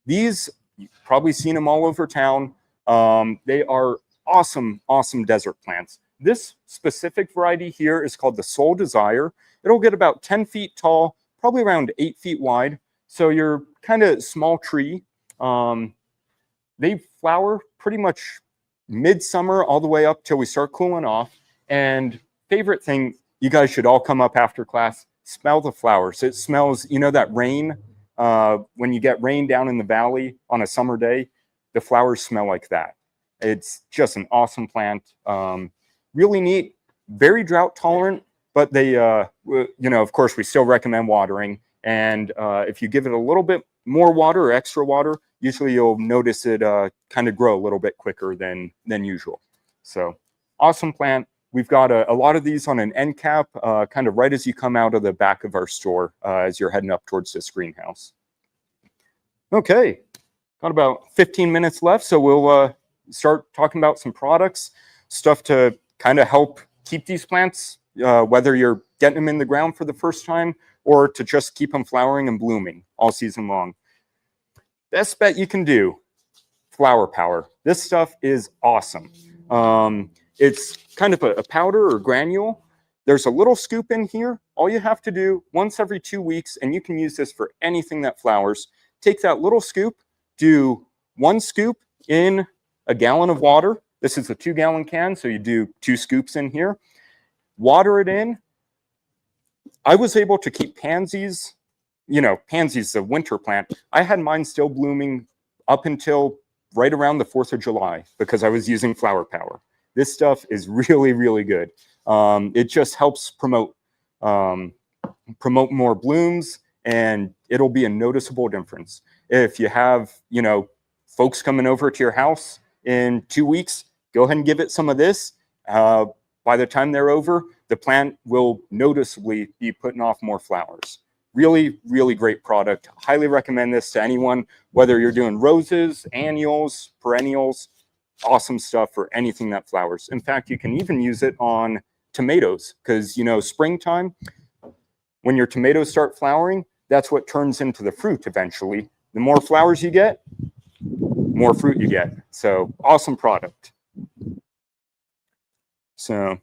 These, you've probably seen them all over town. They are awesome, awesome desert plants. This specific variety here is called the Soul Desire. It'll get about 10 feet tall, probably around 8 feet wide. So you're kind of small tree. They flower pretty much midsummer all the way up till we start cooling off. And favorite thing, you guys should all come up after class, smell the flowers. It smells, that rain, when you get rain down in the valley on a summer day, the flowers smell like that. It's just an awesome plant. Really neat, very drought tolerant, but they, of course, we still recommend watering. And if you give it a little bit more water or extra water, usually you'll notice it kind of grow a little bit quicker than usual. So awesome plant. We've got a lot of these on an end cap, kind of right as you come out of the back of our store as you're heading up towards this greenhouse. Okay, got about 15 minutes left, so we'll start talking about some products, stuff to kind of help keep these plants, whether you're getting them in the ground for the first time or to just keep them flowering and blooming all season long. Best bet you can do, Flower Power. This stuff is awesome. It's kind of a powder or granule. There's a little scoop in here. All you have to do once every 2 weeks, and you can use this for anything that flowers, take that little scoop, do 1 scoop in a gallon of water. This is a 2-gallon can, so you do 2 scoops in here. Water it in. I was able to keep pansies, pansies, the winter plant. I had mine still blooming up until right around the 4th of July because I was using Flower Power. This stuff is really, really good. It just helps promote more blooms, and it'll be a noticeable difference. If you have, folks coming over to your house in 2 weeks, go ahead and give it some of this. By the time they're over, the plant will noticeably be putting off more flowers. Really, really great product. Highly recommend this to anyone, whether you're doing roses, annuals, perennials. Awesome stuff for anything that flowers. In fact, you can even use it on tomatoes because, springtime, when your tomatoes start flowering, that's what turns into the fruit eventually. The more flowers you get, more fruit you get. So awesome product. So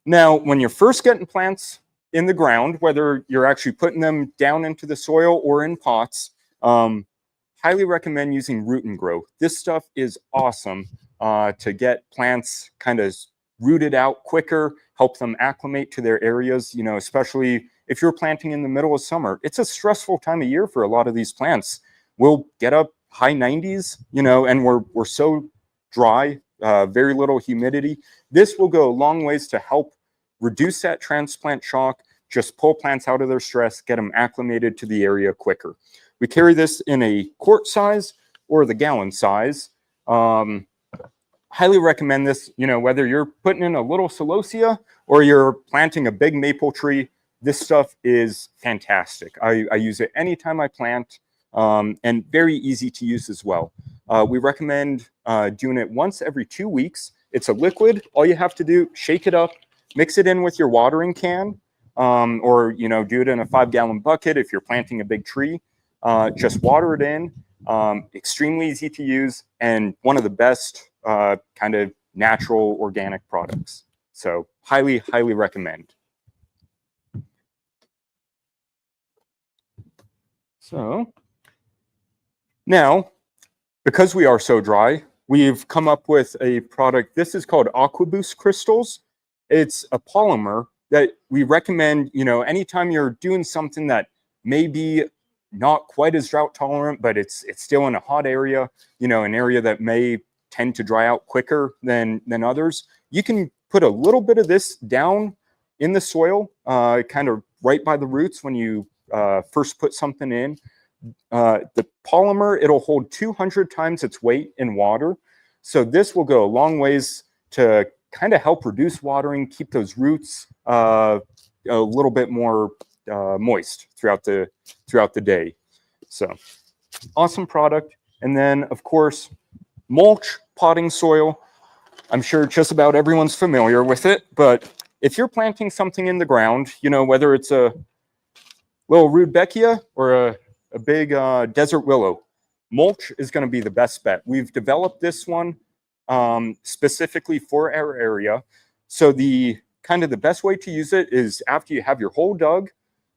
now when you're first getting plants in the ground, whether you're actually putting them down into the soil or in pots, highly recommend using root and grow. This stuff is awesome to get plants kind of rooted out quicker, help them acclimate to their areas, especially if you're planting in the middle of summer. It's a stressful time of year for a lot of these plants. We'll get up high 90s, and we're so dry, very little humidity. This will go a long ways to help reduce that transplant shock, just pull plants out of their stress, get them acclimated to the area quicker. We carry this in a quart size or the gallon size. Highly recommend this, whether you're putting in a little celosia or you're planting a big maple tree, this stuff is fantastic. I use it anytime I plant, and very easy to use as well. We recommend doing it once every 2 weeks. It's a liquid. All you have to do, shake it up, mix it in with your watering can, or do it in a 5-gallon bucket if you're planting a big tree. Just water it in. Extremely easy to use, and one of the best kind of natural organic products. So highly, highly recommend. So now, because we are so dry, we've come up with a product. This is called AquaBoost crystals. It's a polymer that we recommend, anytime you're doing something that may be not quite as drought tolerant, but it's still in a hot area, an area that may tend to dry out quicker than others. You can put a little bit of this down in the soil, kind of right by the roots when you first put something in. The polymer, it'll hold 200 times its weight in water. So this will go a long ways to kind of help reduce watering, keep those roots a little bit more moist throughout the day. So awesome product. And then of course, mulch, potting soil. I'm sure just about everyone's familiar with it, but if you're planting something in the ground, whether it's a little rudbeckia or a big desert willow, mulch is going to be the best bet. We've developed this one specifically for our area. So the best way to use it is after you have your hole dug,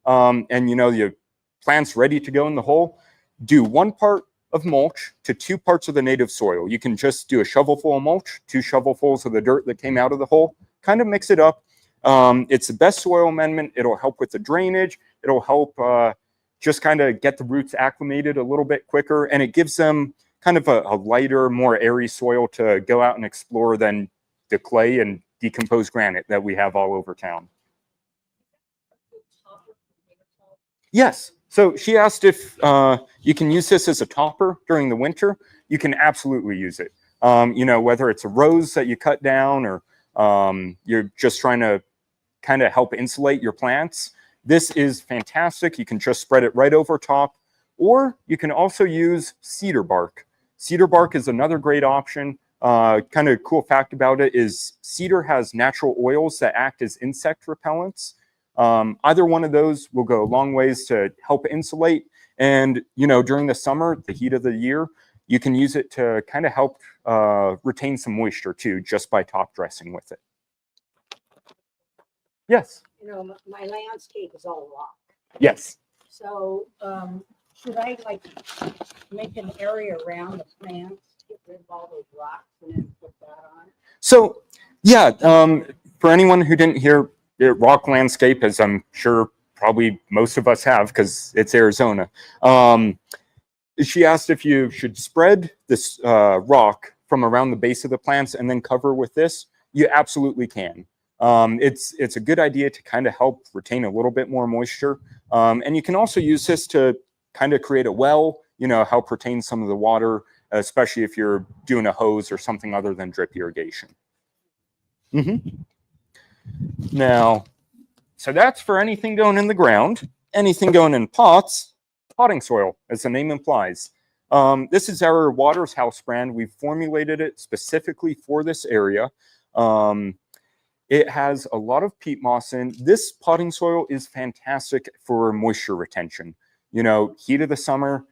and your plant's ready to go in the hole, do 1 part of mulch to 2 parts of the native soil. You can just do a shovelful of mulch, 2 shovelfuls of the dirt that came out of the hole, kind of mix it up. It's the best soil amendment. It'll help with the drainage. It'll help just kind of get the roots acclimated a little bit quicker, and it gives them kind of a lighter, more airy soil to go out and explore than the clay and decomposed granite that we have all over town. Yes. So she asked if you can use this as a topper during the winter. You can absolutely use it. Whether it's a rose that you cut down or you're just trying to kind of help insulate your plants, this is fantastic. You can just spread it right over top, or you can also use cedar bark. Cedar bark is another great option. Kind of cool fact about it is cedar has natural oils that act as insect repellents. Either one of those will go a long ways to help insulate. And, during the summer, the heat of the year, you can use it to kind of help retain some moisture too, just by top dressing with it. Yes. My landscape is all rock. Yes. So, should I make an area around the plants, get rid of all those rocks and then put that on? So, yeah, for anyone who didn't hear, rock landscape, as I'm sure probably most of us have because it's Arizona. She asked if you should spread this rock from around the base of the plants and then cover with this. You absolutely can. It's a good idea to kind of help retain a little bit more moisture. And you can also use this to kind of create a well, help retain some of the water, especially if you're doing a hose or something other than drip irrigation. Now, so that's for anything going in the ground. Anything going in pots, potting soil, as the name implies. This is our Waters House brand. We've formulated it specifically for this area. It has a lot of peat moss in. This potting soil is fantastic for moisture retention. Heat of the summer,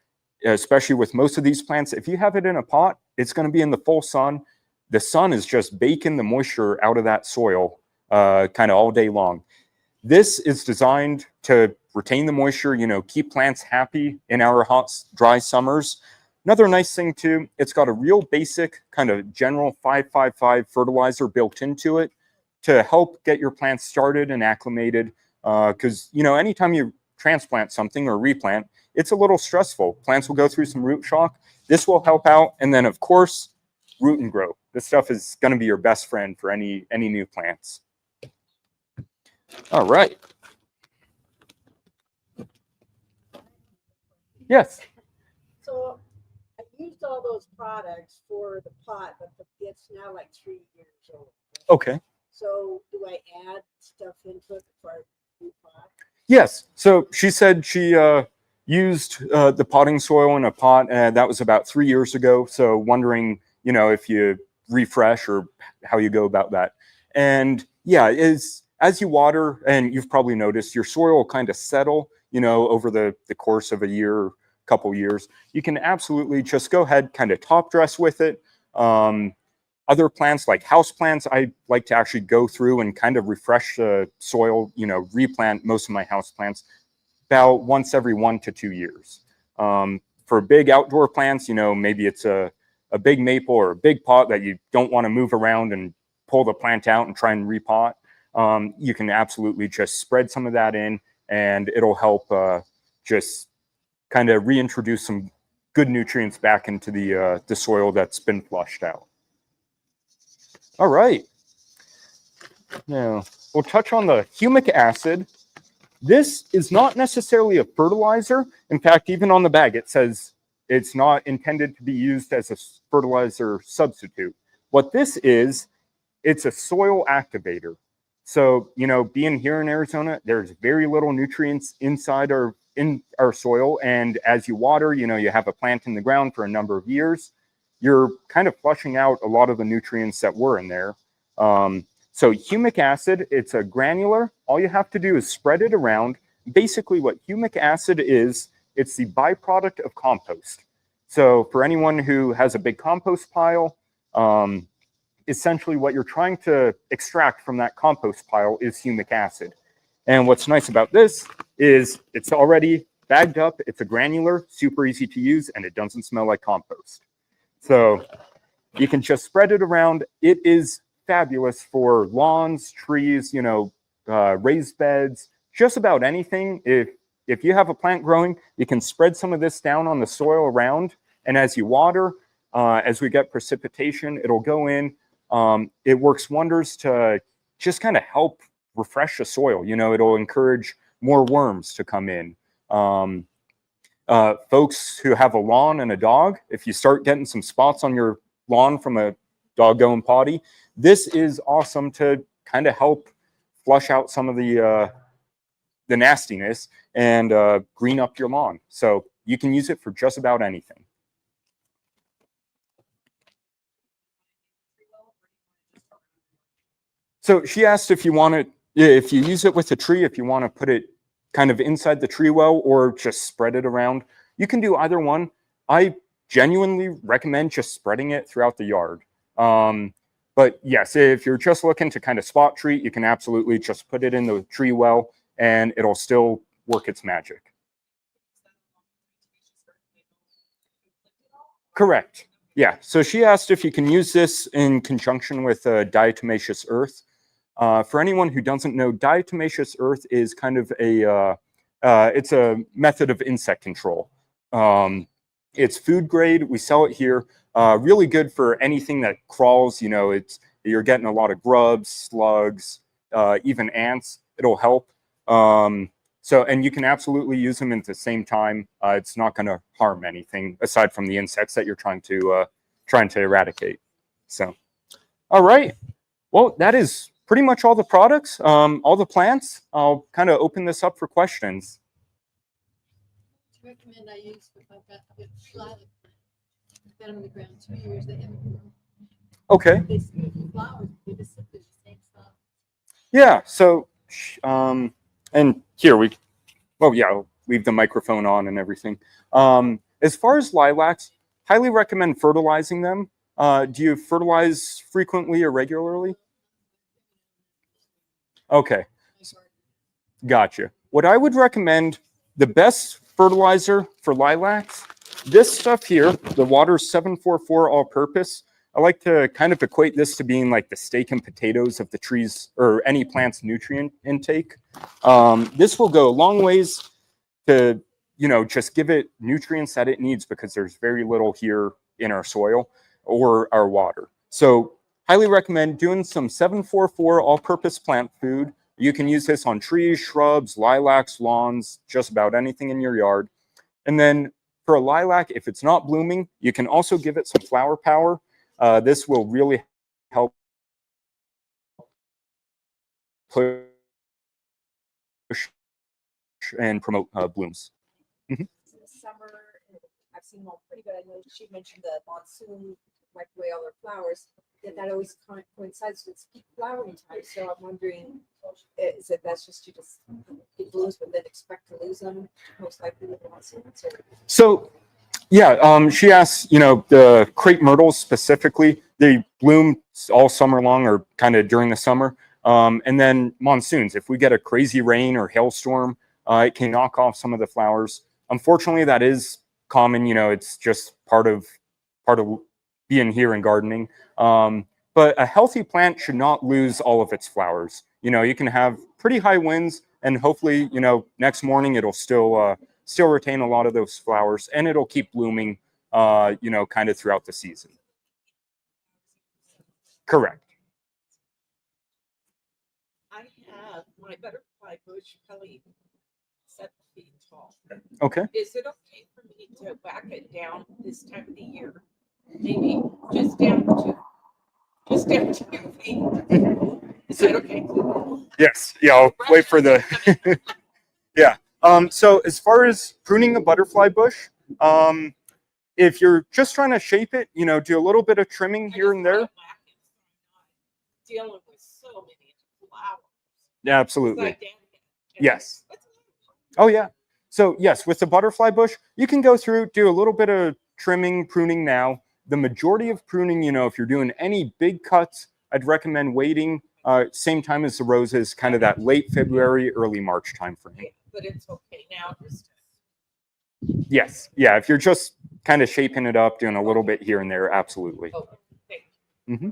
especially with most of these plants, if you have it in a pot, it's going to be in the full sun. The sun is just baking the moisture out of that soil kind of all day long. This is designed to retain the moisture, keep plants happy in our hot, dry summers. Another nice thing too, it's got a real basic kind of general 5-5-5 fertilizer built into it to help get your plants started and acclimated. Because, anytime you transplant something or replant, it's a little stressful. Plants will go through some root shock. This will help out. And then, of course, root and grow. This stuff is going to be your best friend for any new plants. All right. Yes. So I used all those products for the pot, but it's now like 3 years old. Okay. So do I add stuff into it for a new pot? Yes. So she said she used the potting soil in a pot. That was about 3 years ago. So wondering, if you refresh or how you go about that. And yeah, is as you water, and you've probably noticed your soil will kind of settle, over the course of a year, couple years. You can absolutely just go ahead, kind of top dress with it. Other plants like house plants, I like to actually go through and kind of refresh the soil, replant most of my house plants about once every 1 to 2 years. For big outdoor plants, maybe it's a big maple or a big pot that you don't want to move around and pull the plant out and try and repot. You can absolutely just spread some of that in, and it'll help just kind of reintroduce some good nutrients back into the soil that's been flushed out. All right. Now, we'll touch on the humic acid. This is not necessarily a fertilizer. In fact, even on the bag, it says it's not intended to be used as a fertilizer substitute. What this is, it's a soil activator. So, being here in Arizona, there's very little nutrients inside in our soil. And as you water, you have a plant in the ground for a number of years, you're kind of flushing out a lot of the nutrients that were in there. So humic acid, it's a granular. All you have to do is spread it around. Basically what humic acid is, it's the byproduct of compost. So for anyone who has a big compost pile, essentially what you're trying to extract from that compost pile is humic acid. And what's nice about this is it's already bagged up, it's a granular, super easy to use, and it doesn't smell like compost. So you can just spread it around. It is fabulous for lawns, trees, raised beds, just about anything. If you have a plant growing, you can spread some of this down on the soil around, and as you water, as we get precipitation, it'll go in. It works wonders to just kind of help refresh the soil. It'll encourage more worms to come in. Folks who have a lawn and a dog, if you start getting some spots on your lawn from a dog going potty, this is awesome to kind of help flush out some of the nastiness and green up your lawn. So you can use it for just about anything. So she asked if you use it with a tree, if you want to put it kind of inside the tree well or just spread it around. You can do either one. I genuinely recommend just spreading it throughout the yard. But yes, if you're just looking to kind of spot treat, you can absolutely just put it in the tree well and it'll still work its magic. Correct. Yeah. So she asked if you can use this in conjunction with diatomaceous earth. For anyone who doesn't know, diatomaceous earth is kind of it's a method of insect control. It's food grade. We sell it here. Really good for anything that crawls. You're getting a lot of grubs, slugs, even ants. It'll help. And you can absolutely use them at the same time. It's not going to harm anything aside from the insects that you're trying to eradicate. So, all right. Well, that is pretty much all the products, all the plants. I'll kind of open this up for questions. Recommend I use if I've got a lilac plant. I've got them in the ground 2 years. They haven't grown. Okay. They see the flowers. They just sit there the same stuff. Yeah. So, and here I'll leave the microphone on and everything. As far as lilacs, highly recommend fertilizing them. Do you fertilize frequently or regularly? Okay. Gotcha. What I would recommend, the best fertilizer for lilacs, this stuff here, the Water 744 all-purpose, I like to kind of equate this to being like the steak and potatoes of the trees or any plant's nutrient intake. This will go a long ways to, just give it nutrients that it needs because there's very little here in our soil or our water. So highly recommend doing some 744 all-purpose plant food. You can use this on trees, shrubs, lilacs, lawns, just about anything in your yard. And then for a lilac, if it's not blooming, you can also give it some flower power. This will really help push and promote blooms. In the summer, I've seen them pretty good. I know she mentioned the monsoon wiped away all their flowers. that always coincides with peak flowering time, so I'm wondering, is it that's just you just it blooms, but then expect to lose them most likely with monsoons, or? So yeah, she asks, the crepe myrtles specifically, they bloom all summer long or kind of during the summer. And then monsoons, if we get a crazy rain or hailstorm, it can knock off some of the flowers. Unfortunately, that is common. It's just part of being here and gardening. But a healthy plant should not lose all of its flowers. You can have pretty high winds, and hopefully, next morning it'll still retain a lot of those flowers, and it'll keep blooming, kind of throughout the season. Correct. I have my butterfly bush probably 7 feet tall. Okay. Is it okay for me to whack it down this time of the year? Maybe just down to 2 feet. Is that okay? Yes. Yeah. I'll wait for the. Yeah. So as far as pruning a butterfly bush, if you're just trying to shape it, do a little bit of trimming here and there. Dealing with so many flowers. Yeah, absolutely. Like Yes. Oh yeah. So yes, with the butterfly bush, you can go through, do a little bit of trimming, pruning now. The majority of pruning, if you're doing any big cuts, I'd recommend waiting same time as the roses, kind of that late February, early March time frame. But it's okay now. Yes. Yeah. If you're just kind of shaping it up, doing a little bit here and there, absolutely. Oh, thank Mm-hmm.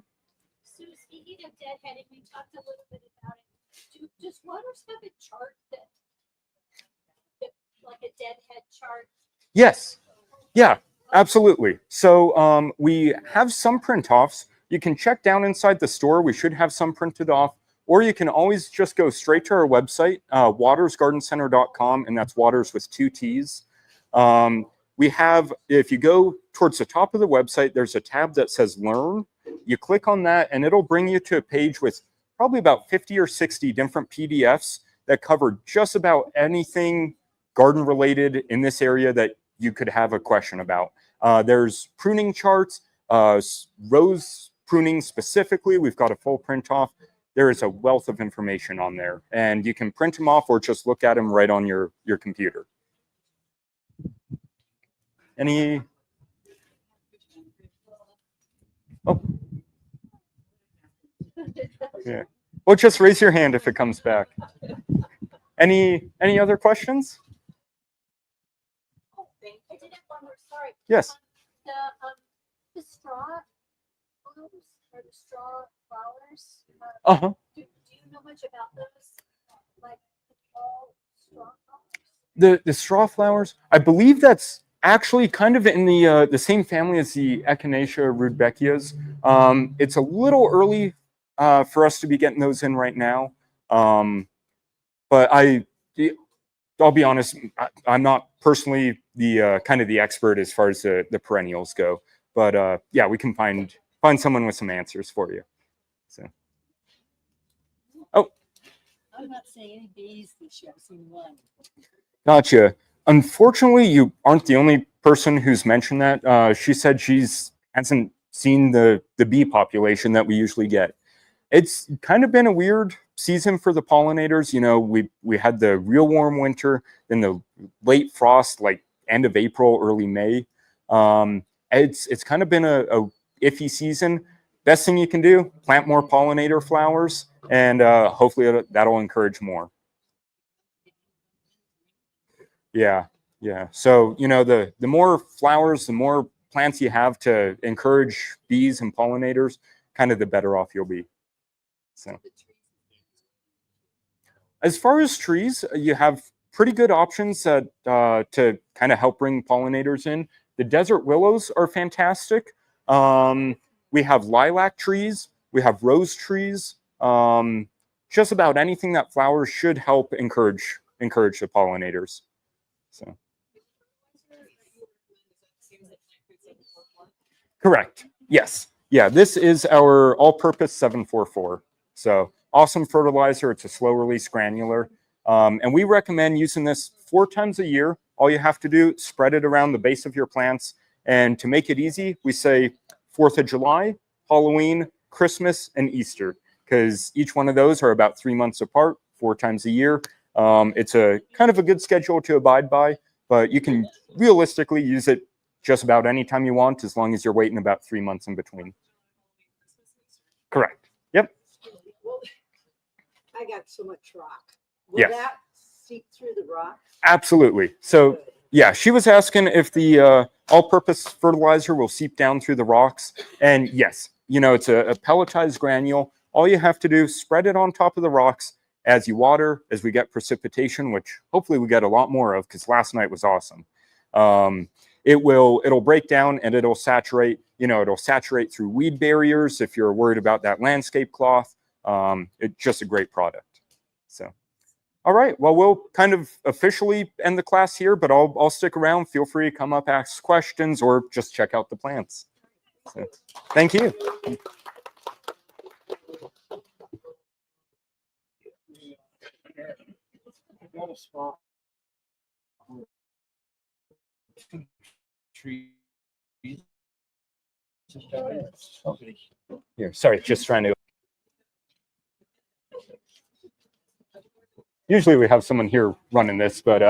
So speaking of deadheading, we talked a little bit about it. Does Waters have a chart that like a deadhead chart? Yes. Yeah, absolutely. So we have some print offs. You can check down inside the store. We should have some printed off. Or you can always just go straight to our website, watersgardencenter.com, and that's Waters with 2 T's. We have, if you go towards the top of the website, there's a tab that says Learn. You click on that, and it'll bring you to a page with probably about 50 or 60 different PDFs that cover just about anything garden related in this area that you could have a question about. There's pruning charts, rose pruning specifically. We've got a full print off. There is a wealth of information on there, and you can print them off or just look at them right on your computer. Any? Oh. Yeah. Well, just raise your hand if it comes back. Any other questions? Oh, I did have one more. Sorry. Yes. The straw blooms or the straw flowers. Uh-huh. Do you know much about those? Like the fall straw flowers? The straw flowers, I believe that's actually kind of in the same family as the Echinacea rudbeckias. It's a little early for us to be getting those in right now. But I'll be honest, I'm not personally the kind of the expert as far as the perennials go. But yeah, we can find someone with some answers for you. So. Oh. I'm not seeing any bees this year. I've seen one. Gotcha. Unfortunately, you aren't the only person who's mentioned that. She said hasn't seen the bee population that we usually get. It's kind of been a weird season for the pollinators. We had the real warm winter, then the late frost, like end of April, early May. It's kind of been a iffy season. Best thing you can do, plant more pollinator flowers, and hopefully that'll encourage more. Yeah. So, the more flowers, the more plants you have to encourage bees and pollinators, kind of the better off you'll be. So, as far as trees, you have pretty good options that to kind of help bring pollinators in. The desert willows are fantastic. We have lilac trees. We have rose trees. Just about anything that flowers should help encourage the pollinators. So. Correct. Yes. Yeah, this is our all-purpose 744. So awesome fertilizer. It's a slow-release granular. And we recommend using this 4 times a year. All you have to do, spread it around the base of your plants. And to make it easy, we say 4th of July, Halloween, Christmas, and Easter, because each one of those are about 3 months apart, 4 times a year. It's a kind of a good schedule to abide by, but you can realistically use it just about any time you want, as long as you're waiting about 3 months in between. Correct. Yep. Well, I got so much rock. Will Yes. that seep through the rock? Absolutely. So Good. yeah, she was asking if the all-purpose fertilizer will seep down through the rocks, and yes, you know, it's a pelletized granule. All you have to do is spread it on top of the rocks as you water, as we get precipitation, which hopefully we get a lot more of, because last night was awesome. It'll break down and it'll saturate, you know, it'll saturate through weed barriers if you're worried about that landscape cloth. It's just a great product. So, all right, well, we'll kind of officially end the class here, but I'll stick around. Feel free to come up, ask questions, or just check out the plants. So, thank you. Here, sorry, just trying to. Usually we have someone here running this, but